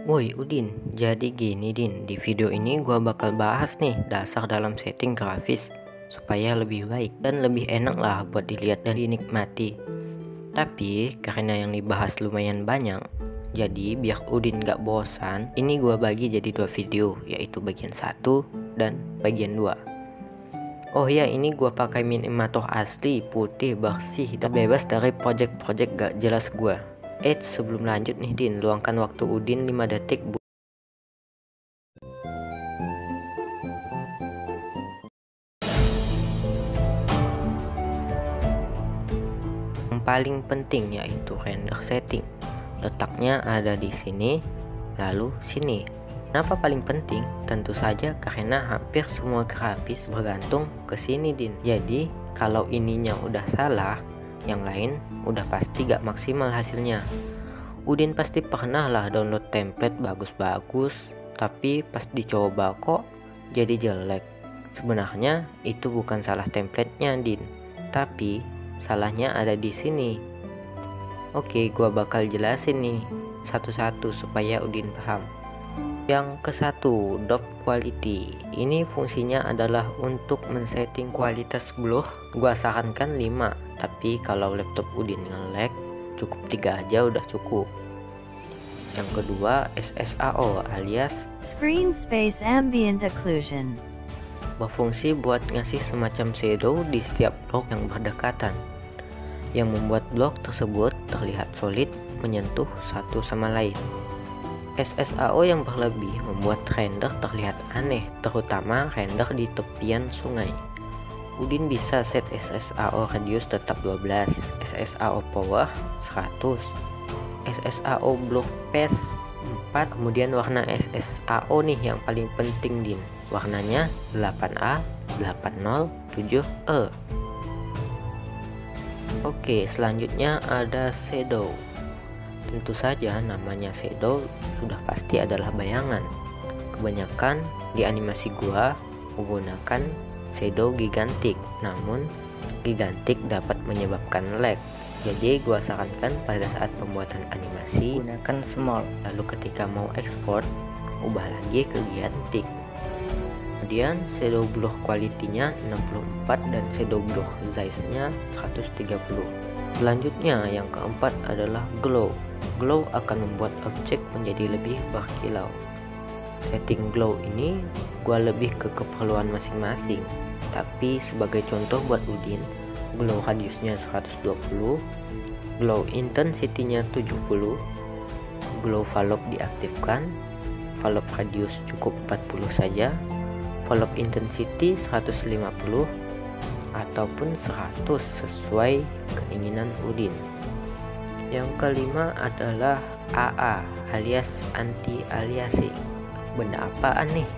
Woi Udin, jadi gini Din, di video ini gua bakal bahas nih dasar dalam setting grafis supaya lebih baik dan lebih enak lah buat dilihat dan dinikmati. Tapi karena yang dibahas lumayan banyak, jadi biar Udin gak bosan, ini gua bagi jadi dua video, yaitu bagian 1 dan bagian 2. Oh ya, ini gua pakai minimator asli, putih, bersih, dan bebas dari project-project gak jelas gua. Sebelum lanjut nih Din, luangkan waktu Udin 5 detik yang paling penting yaitu render setting. Letaknya ada di sini, lalu sini. Kenapa paling penting? Tentu saja karena hampir semua grafis bergantung ke sini Din. Jadi kalau ininya udah salah, yang lain udah pasti gak maksimal hasilnya. Udin pasti pernah lah download template bagus-bagus, tapi pas dicoba kok jadi jelek. Sebenarnya itu bukan salah templatenya Din, tapi salahnya ada di sini. Oke, gua bakal jelasin nih satu-satu supaya Udin paham. Yang ke-1, dop quality. Ini fungsinya adalah untuk men-setting kualitas blur. Gua sarankan 5, tapi kalau laptop Udin nge-lag, cukup 3 aja udah cukup. Yang kedua, SSAO alias Screen Space Ambient Occlusion, berfungsi buat ngasih semacam shadow di setiap blok yang berdekatan, yang membuat blok tersebut terlihat solid menyentuh satu sama lain. SSAO yang berlebih membuat render terlihat aneh, terutama render di tepian sungai. Udin bisa set SSAO radius tetap 12, SSAO power 100, SSAO block path 4, kemudian warna SSAO nih yang paling penting Din. Warnanya 8A, 80, 7E. Oke, selanjutnya ada shadow. Tentu saja namanya shadow sudah pasti adalah bayangan. Kebanyakan di animasi gua menggunakan shadow gigantic, namun gigantic dapat menyebabkan lag. Jadi gua sarankan pada saat pembuatan animasi gunakan small, lalu ketika mau export ubah lagi ke gigantic. Kemudian shadow blur quality-nya 64 dan shadow blur size-nya 130. Selanjutnya yang keempat adalah glow. Glow akan membuat objek menjadi lebih berkilau. Setting glow ini gua lebih ke keperluan masing-masing, tapi sebagai contoh buat Udin, glow radiusnya 120, glow intensity-nya 70, glow valve diaktifkan, valve radius cukup 40 saja, valve intensity 150 ataupun 100 sesuai keinginan Udin. Yang kelima adalah AA alias anti-aliasing. Benda apaan nih?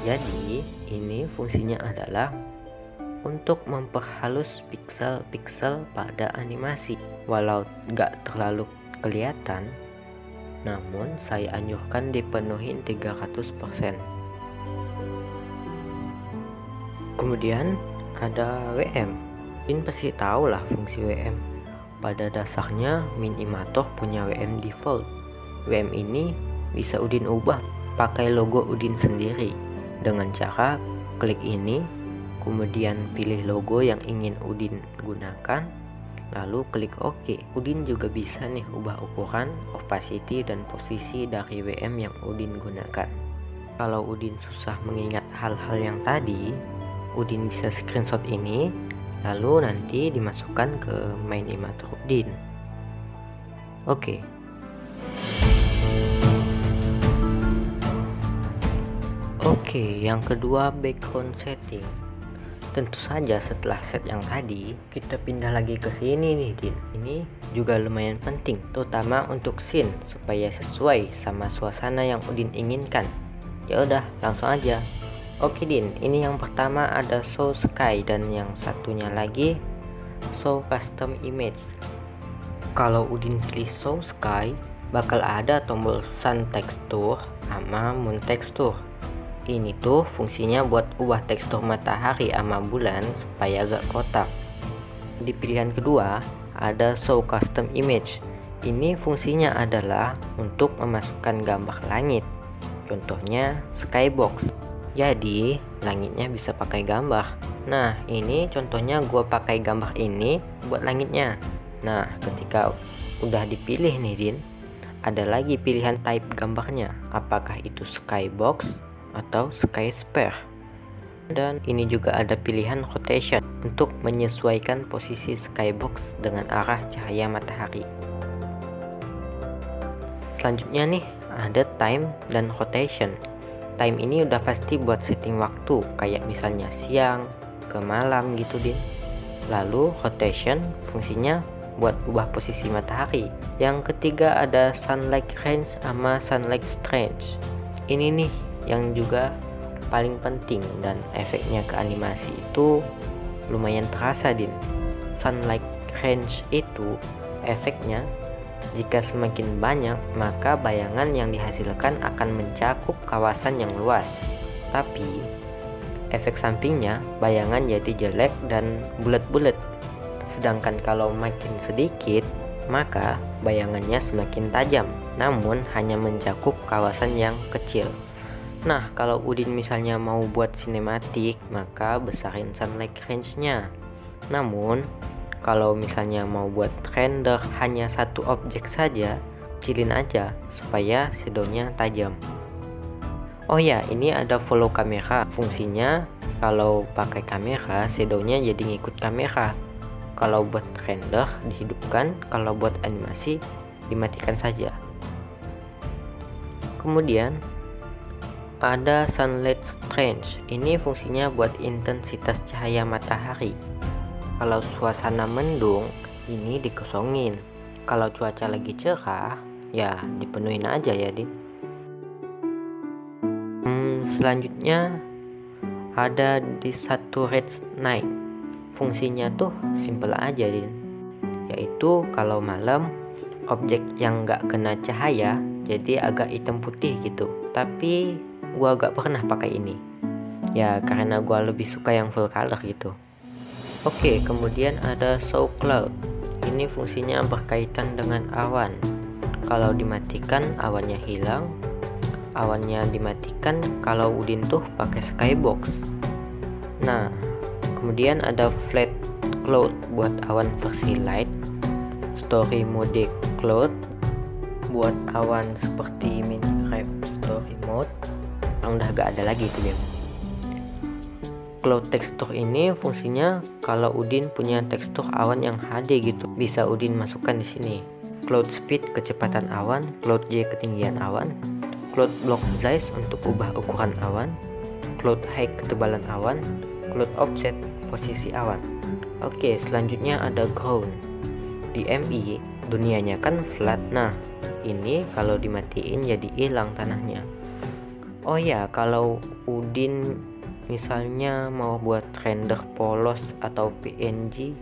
Jadi ini fungsinya adalah untuk memperhalus piksel-piksel pada animasi. Walau gak terlalu kelihatan, namun saya anjurkan dipenuhin 300%. Kemudian ada WM. Ini pasti tahu lah fungsi WM. Pada dasarnya minimator punya WM default. WM ini bisa Udin ubah pakai logo Udin sendiri dengan cara klik ini, kemudian pilih logo yang ingin Udin gunakan, lalu klik OK. Udin juga bisa nih ubah ukuran, opacity, dan posisi dari WM yang Udin gunakan. Kalau Udin susah mengingat hal-hal yang tadi, Udin bisa screenshot ini, lalu nanti dimasukkan ke minimator Udin. Oke. Oke, yang kedua background setting. Tentu saja setelah set yang tadi, kita pindah lagi ke sini nih Din. Ini juga lumayan penting, terutama untuk scene supaya sesuai sama suasana yang Udin inginkan. Ya udah, langsung aja. Oke Din, ini yang pertama ada show sky dan yang satunya lagi show custom image. Kalau Udin pilih show sky, bakal ada tombol sun texture sama moon texture. Ini tuh fungsinya buat ubah tekstur matahari sama bulan supaya gak kotak. Di pilihan kedua ada show custom image. Ini fungsinya adalah untuk memasukkan gambar langit. Contohnya skybox. Jadi langitnya bisa pakai gambar. Nah, ini contohnya gua pakai gambar ini buat langitnya. Nah, ketika udah dipilih nih Din, ada lagi pilihan type gambarnya, apakah itu skybox atau skysphere. Dan ini juga ada pilihan rotation untuk menyesuaikan posisi skybox dengan arah cahaya matahari. Selanjutnya nih ada time dan rotation. Time ini udah pasti buat setting waktu, kayak misalnya siang ke malam gitu Din. Lalu rotation fungsinya buat ubah posisi matahari. Yang ketiga ada sunlight range sama sunlight strange. Ini nih yang juga paling penting dan efeknya ke animasi itu lumayan terasa Din. Sunlight range itu efeknya jika semakin banyak maka bayangan yang dihasilkan akan mencakup kawasan yang luas. Tapi efek sampingnya bayangan jadi jelek dan bulat-bulat. Sedangkan kalau makin sedikit, maka bayangannya semakin tajam, namun hanya mencakup kawasan yang kecil. Nah, kalau Udin misalnya mau buat sinematik, maka besarin sunlight range-nya. Namun, kalau misalnya mau buat render hanya satu objek saja, kecilin aja supaya shadow-nya tajam. Oh ya, ini ada follow kamera. Fungsinya kalau pakai kamera, shadow-nya jadi ngikut kamera. Kalau buat render dihidupkan, kalau buat animasi dimatikan saja. Kemudian ada sunlight strange. Ini fungsinya buat intensitas cahaya matahari. Kalau suasana mendung, ini dikosongin. Kalau cuaca lagi cerah, ya dipenuhin aja ya Din. Selanjutnya ada desaturate night. Fungsinya tuh simple aja Din, yaitu kalau malam objek yang nggak kena cahaya jadi agak hitam putih gitu. Tapi gua gak pernah pakai ini ya, karena gua lebih suka yang full color gitu. Oke, kemudian ada show cloud. Ini fungsinya berkaitan dengan awan. Kalau dimatikan awannya hilang, awannya dimatikan kalau Udin tuh pakai skybox. Nah, kemudian ada flat cloud buat awan versi light, story mode cloud buat awan seperti Minecraft story mode yang udah gak ada lagi itu dia. Cloud texture ini fungsinya kalau Udin punya tekstur awan yang HD gitu, bisa Udin masukkan di sini. Cloud speed kecepatan awan, cloud J ketinggian awan, cloud block size untuk ubah ukuran awan, cloud height ketebalan awan, cloud offset posisi awan. Oke, selanjutnya ada ground. Di MI dunianya kan flat. Nah, ini kalau dimatiin jadi hilang tanahnya. Oh ya, kalau Udin misalnya mau buat render polos atau PNG,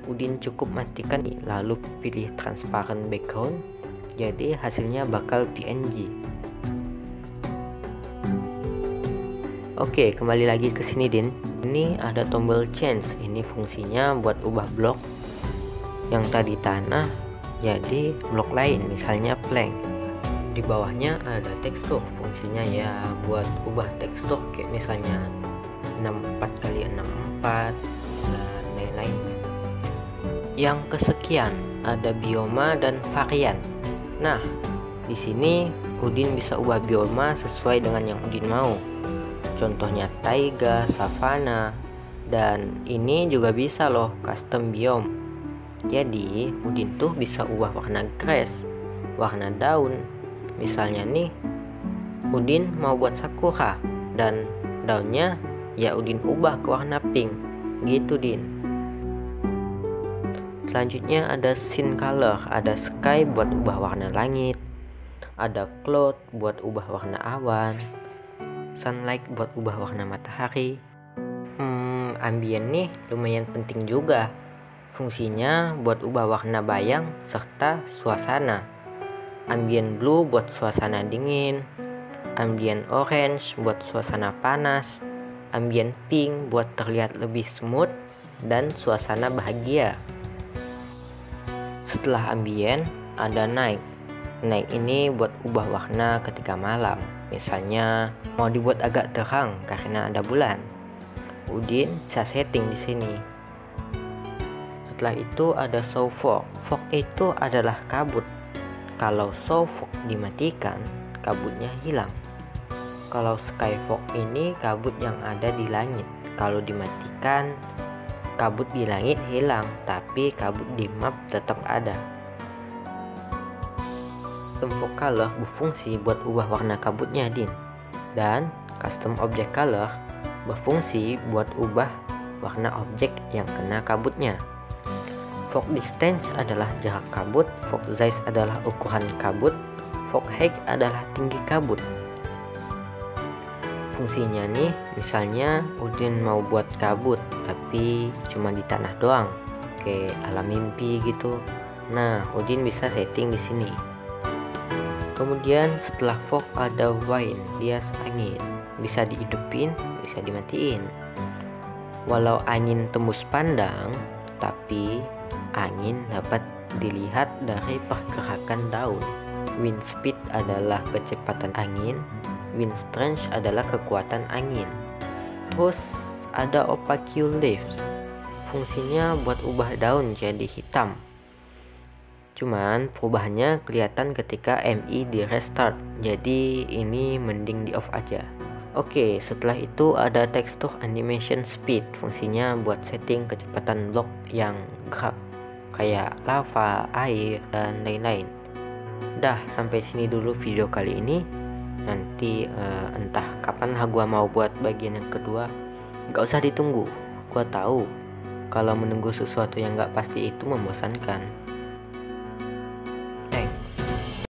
Udin cukup matikan lalu pilih transparent background, jadi hasilnya bakal PNG. Oke, kembali lagi ke sini Din. Ini ada tombol change. Ini fungsinya buat ubah blok yang tadi tanah jadi blok lain, misalnya plank. Di bawahnya ada tekstur. Fungsinya ya buat ubah tekstur kayak misalnya 64x64 dan lain-lain. Yang kesekian ada bioma dan varian. Nah, di sini Udin bisa ubah bioma sesuai dengan yang Udin mau. Contohnya taiga, savana, dan ini juga bisa loh custom biome. Jadi Udin tuh bisa ubah warna grass, warna daun. Misalnya nih Udin mau buat sakura dan daunnya ya Udin ubah ke warna pink gitu Din. Selanjutnya ada scene color. Ada sky buat ubah warna langit, ada cloud buat ubah warna awan, sunlight buat ubah warna matahari. Ambient nih lumayan penting juga. Fungsinya buat ubah warna bayang serta suasana. Ambient blue buat suasana dingin, ambient orange buat suasana panas, ambient pink buat terlihat lebih smooth dan suasana bahagia. Setelah ambient ada night. Night ini buat ubah warna ketika malam. Misalnya mau dibuat agak terang karena ada bulan. Udin bisa setting di sini. Setelah itu ada show fog. Fog itu adalah kabut. Kalau show fog dimatikan, kabutnya hilang. Kalau sky fog ini kabut yang ada di langit. Kalau dimatikan, kabut di langit hilang, tapi kabut di map tetap ada. Custom fog color berfungsi buat ubah warna kabutnya, Din. Dan custom object color berfungsi buat ubah warna objek yang kena kabutnya. Fog distance adalah jarak kabut, fog size adalah ukuran kabut, fog height adalah tinggi kabut. Fungsinya nih, misalnya Udin mau buat kabut tapi cuma di tanah doang, kayak alam mimpi gitu. Nah, Udin bisa setting di sini. Kemudian setelah fog ada wind, bias angin, bisa dihidupin, bisa dimatiin. Walau angin tembus pandang, tapi angin dapat dilihat dari pergerakan daun. Wind speed adalah kecepatan angin, wind strength adalah kekuatan angin. Terus ada opaque leaves, fungsinya buat ubah daun jadi hitam. Cuman perubahannya kelihatan ketika MI di restart, jadi ini mending di off aja. Oke, setelah itu ada texture animation speed, fungsinya buat setting kecepatan blok yang gerak kayak lava, air, dan lain-lain. Dah, sampai sini dulu video kali ini. Nanti entah kapan gua mau buat bagian yang kedua. Gak usah ditunggu, gua tahu kalau menunggu sesuatu yang gak pasti itu membosankan.